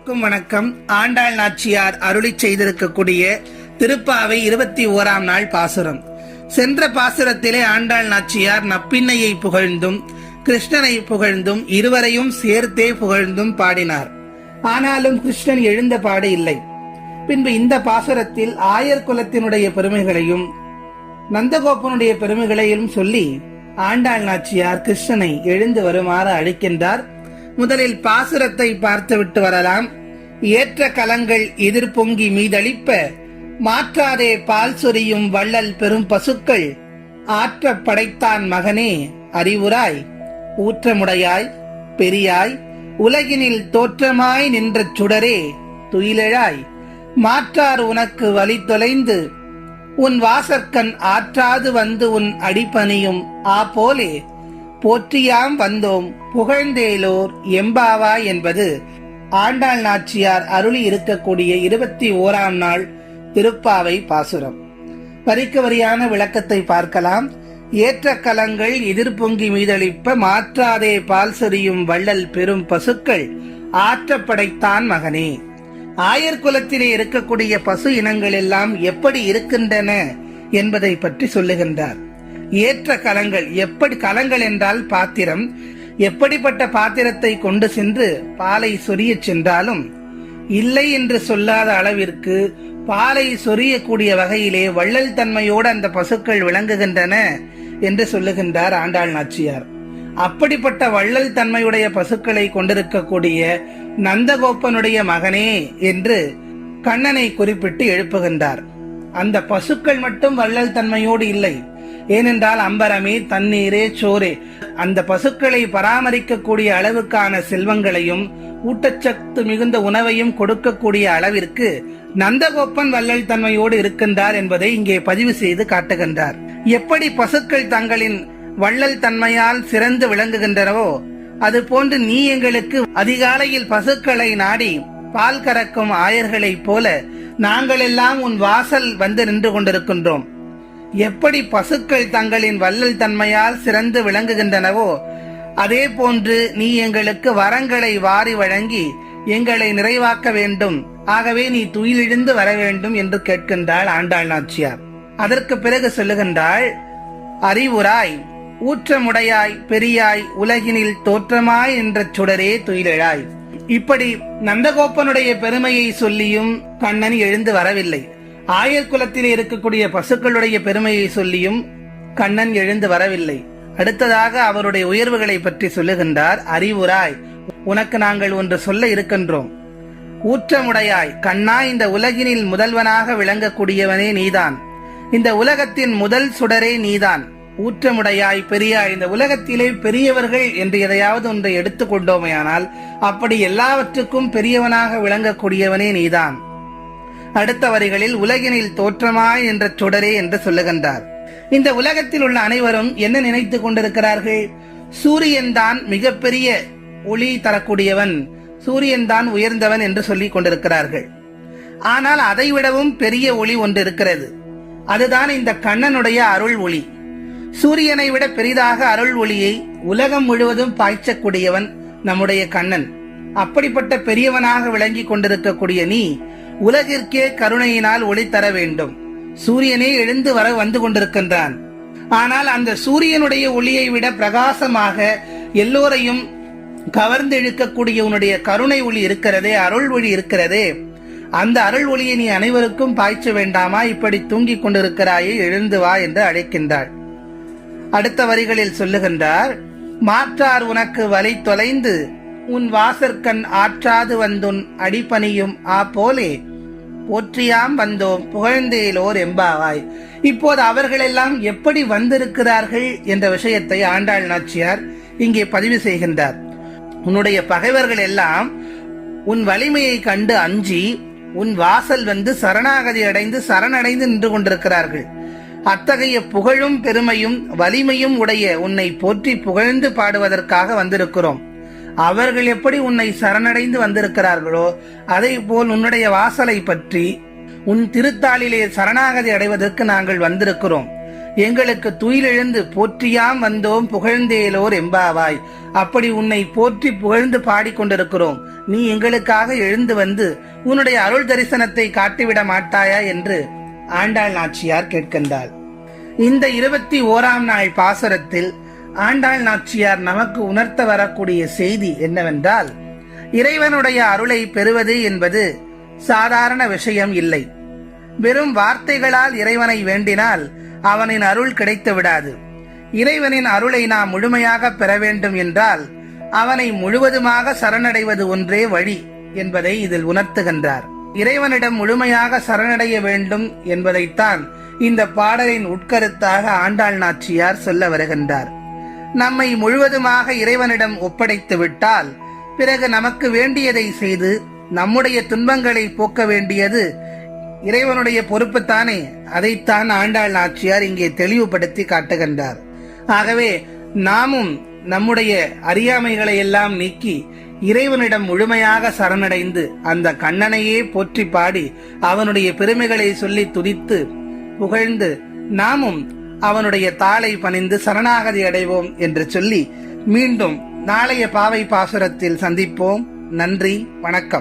எல்லோருக்கும் வணக்கம். ஆண்டாள் நாச்சியார் அருளி செய்திருக்கக்கூடிய திருப்பாவை 21ஆம் நாள் பாசுரம். சென்ற பாசுரத்திலே ஆண்டாள் நாச்சியார் நப்பின்னையை புகழ்ந்தும் கிருஷ்ணனை புகழ்ந்தும் இருவரையும் சேர்த்தே புகழ்ந்தும் பாடினார். ஆனாலும் கிருஷ்ணன் எழுந்த பாடு இல்லை. பின்பு இந்த பாசுரத்தில் ஆயர் குலத்தினுடைய பெருமைகளையும் நந்தகோபனுடைய பெருமைகளையும் சொல்லி ஆண்டாள் நாச்சியார் கிருஷ்ணனை எழுந்து வருமாறு அழைக்கின்றார். முதலில் பாசுரத்தை பார்த்துவிட்டு வரலாம். ஏற்ற கலங்கள் எதிர்பொங்கி மீதளிப்ப மாற்றாதே பால் சொரியும் வள்ளல் பெரும் பசுக்கள் ஆற்ற படைத்தான் மகனே அறிவுராய் ஊற்றமுடையாய் பெரியாய் உலகினில் தோற்றமாய் நின்ற சுடரே துயிலெழாய் மாற்றார் உனக்கு வழி தொலைந்து உன் வாசற்கண் ஆற்றாது வந்து உன் அடிபணியும் ஆ போலே போற்றியாம் வந்தோம் புகழ்ந்தேலோர் எம்பாவா என்பது ஆண்டாள் நாச்சியார் அருளி இருக்கக்கூடிய 21ஆம் நாள் திருப்பாவை பாசுரம். வரிக்கு வரியான விளக்கத்தை பார்க்கலாம். ஏற்ற கலங்கள் எதிர்பொங்கி மீதளிப்ப மாற்றாதே பால் சொரியும் வள்ளல் பெரும் பசுக்கள் ஆற்ற படைத்தான் மகனே. ஆயர் குலத்திலே இருக்கக்கூடிய பசு இனங்கள் எல்லாம் எப்படி இருக்கின்றன என்பதை பற்றி சொல்லுகின்றார். ஏற்ற கலங்கள், எப்படி கலங்கள் என்றால் பாத்திரம், எப்படிப்பட்ட பாத்திரத்தை கொண்டு சென்று பாலை சொரிய சென்றாலும் இல்லை என்று சொல்லாத அளவிற்கு பாலை சொரியக்கூடிய வகையிலே வள்ளல் தன்மையோடு அந்த பசுக்கள் விளங்குகின்றன என்று சொல்லுகின்றார் ஆண்டாள் நாச்சியார். அப்படிப்பட்ட வள்ளல் தன்மையுடைய பசுக்களை கொண்டிருக்கக்கூடிய நந்தகோபனுடைய மகனே என்று கண்ணனை குறிப்பிட்டு எழுப்புகின்றார். அந்த பசுக்கள் மட்டும் வள்ளல் தன்மையோடு இல்லை. ஏனென்றால் அம்பரமே தண்ணீரே சோரே, அந்த பசுக்களை பராமரிக்கக்கூடிய அளவுக்கான செல்வங்களையும் ஊட்டச்சத்து மிகுந்த உணவையும் கொடுக்கக்கூடிய அளவிற்கு நந்தகோபன் வள்ளல் தன்மையோடு இருக்கின்றார் என்பதை இங்கே பதிவு செய்து காட்டுகின்றார். எப்படி பசுக்கள் தங்களின் வள்ளல் தன்மையால் சிறந்து விளங்குகின்றனவோ அது போன்று நீ எங்களுக்கு அதிகாலையில் பசுக்களை நாடி பால் கறக்கும் ஆயர்களைப் போல நாங்கள் எல்லாம் உன் வாசல் வந்து நின்று கொண்டிருக்கின்றோம். எப்படி பசுக்கள் தங்களின் வள்ளல் தன்மையால் சிறந்து விளங்குகின்றனவோ அதே போன்று நீ எங்களுக்கு வரங்களை வாரி வழங்கி எங்களை நிறைவாக்க வேண்டும். ஆகவே நீ துயிலெழுந்து வர வேண்டும் என்று கேட்கின்றாள் ஆண்டாள் நாச்சியார். அதற்கு பிறகு சொல்லுகின்றாள், அறிவுராய் ஊற்றமுடையாய் பெரியாய் உலகினில் தோற்றமாய் என்ற சுடரே துயிலெழாய். இப்படி நந்தகோபனுடைய பெருமையை சொல்லியும் கண்ணன் எழுந்து வரவில்லை. ஆயர் குலத்திலே இருக்கக்கூடிய பசுக்களுடைய பெருமையை சொல்லியும் கண்ணன் எழுந்து வரவில்லை. அடுத்ததாக அவருடைய உயர்வுகளை பற்றி சொல்லுகின்றார். அறிவுராய், உனக்கு நாங்கள் ஒன்று சொல்ல இருக்கின்றோம். ஊற்றமுடையாய், கண்ணா, இந்த உலகினில் முதல்வனாக விளங்கக்கூடியவனே நீதான். இந்த உலகத்தின் முதல் சுடரே நீதான். ஊற்றமுடையாய் பெரியாய், இந்த உலகத்திலே பெரியவர்கள் என்று எதையாவது ஒன்றை எடுத்துக்கொண்டோமையானால் அப்படி எல்லாவற்றுக்கும் பெரியவனாக விளங்கக்கூடியவனே நீதான். அடுத்த வரிகளில் உலகினில் தோற்றமாய் என்ற சுடரே என்று சொல்லுகின்றார். இந்த உலகத்தில் உள்ள அனைவரும் என்ன நினைத்துக் கொண்டிருக்கிறார்கள்? சூரியன் தான் மிகப்பெரிய ஒளி தரக்கூடியவன், சூரியன் தான் உயர்ந்தவன் என்று சொல்லிக் கொண்டிருக்கிறார்கள். ஆனால் அதைவிடவும் பெரிய ஒளி ஒன்று இருக்கிறது. அதுதான் இந்த கண்ணனுடைய அருள் ஒளி. சூரியனை விட பெரிதாக அருள் ஒளியை உலகம் முழுவதும் பாய்ச்சக்கூடியவன் நம்முடைய கண்ணன். அப்படிப்பட்ட பெரியவனாக விளங்கி கொண்டிருக்கக்கூடிய நீ உலகிற்கே கருணையினால் ஒளி தர வேண்டும். சூரியனே எழுந்து வர வந்து கொண்டிருக்கின்றான். ஆனால் அந்த சூரியனுடைய ஒளியை விட பிரகாசமாக எல்லோரையும் கவர்ந்து இழுக்கக்கூடிய உன்னுடைய கருணை ஒளி இருக்கிறதே, அருள் ஒளி இருக்கிறதே, அந்த அருள் ஒளியை நீ அனைவருக்கும் பாய்ச்ச வேண்டாமா? இப்படி தூங்கிக் கொண்டிருக்கிறாயே, எழுந்து வா என்று அழைக்கின்றாள். அடுத்த வரிகளில் சொல்லுகின்றார், மாற்றார் உனக்கு வழி தொலைந்து உன் வாசற்கண் ஆற்றாது வந்துன் அடிபணியும் ஆ போலே போற்றியாம் வந்தோம் புகழ்ந்தேலோர் எம்பாவாய். இப்போது அவர்களெல்லாம் எப்படி வந்திருக்கிறார்கள் என்ற விஷயத்தை ஆண்டாள் நாச்சியார் இங்கே பதிவு செய்கின்றார். உன்னுடைய பகைவர்கள் எல்லாம் உன் வலிமையை கண்டு அஞ்சி உன் வாசல் வந்து சரணாகதி அடைந்து சரணடைந்து நின்று கொண்டிருக்கிறார்கள். அத்தகைய புகழும் பெருமையும் வலிமையும் உடைய உன்னை போற்றி புகழ்ந்து பாடுவதற்காக வந்திருக்கிறோம். அவர்கள் எப்படி உன்னை சரணடைந்து வந்திருக்கிறார்களோ அதை போல் உன்னுடைய வாசலை பற்றி உன் திருத்தாளிலே சரணாகதி அடைவதற்கு நாங்கள் வந்திருக்கிறோம். எங்களுக்கு துயிலெழுந்து போற்றியாம் வந்தோம் புகழ்ந்தேலோர் எம்பாவாய். அப்படி உன்னை போற்றி புகழ்ந்து பாடிக்கொண்டிருக்கிறோம். நீ எங்களுக்காக எழுந்து வந்து உன்னுடைய அருள் தரிசனத்தை காட்டிவிட மாட்டாயா என்று ஆண்டாள் நாச்சியார் கேட்கின்றாள். இந்த 21ஆம் நாள் பாசுரத்தில் ஆண்டாள் நாச்சியார் நமக்கு உணர்த்த வரக்கூடிய செய்தி என்னவென்றால், இறைவனுடைய அருளை பெறுவது என்பது சாதாரண விஷயம் இல்லை. வெறும் வார்த்தைகளால் இறைவனை வேண்டினால் அவனின் அருள் கிடைத்து விடாது. இறைவனின் அருளை நாம் முழுமையாக பெற வேண்டும் என்றால் அவனை முழுவதுமாக சரணடைவது ஒன்றே வழி என்பதை இதில் உணர்த்துகின்றார். இறைவனிடம் முழுமையாக சரணடைய வேண்டும் என்பதைத்தான் இந்த பாடலின் உட்கருத்தாக ஆண்டாள் நாச்சியார் சொல்ல வருகின்றார். நம்மை முழுவதுமாக இறைவனிடம் ஒப்படைத்து விட்டால் பிறகு நமக்கு வேண்டியதை செய்து நம்முடைய துன்பங்களை போக்க வேண்டியது இறைவனுடைய பொறுப்புத்தானே. அதைத்தான் ஆண்டாள் நாச்சியார் இங்கே தெளிவுபடுத்தி காட்டுகின்றார். ஆகவே நாமும் நம்முடைய அறியாமைகளை எல்லாம் நீக்கி இறைவனிடம் முழுமையாக சரணடைந்து அந்த கண்ணனையே போற்றி பாடி அவனுடைய பெருமைகளை சொல்லி துதித்து புகழ்ந்து நாமும் அவனுடைய தாளை பணிந்து சரணாகதி அடைவோம் என்று சொல்லி மீண்டும் நாளைய பாவை பாசுரத்தில் சந்திப்போம். நன்றி, வணக்கம்.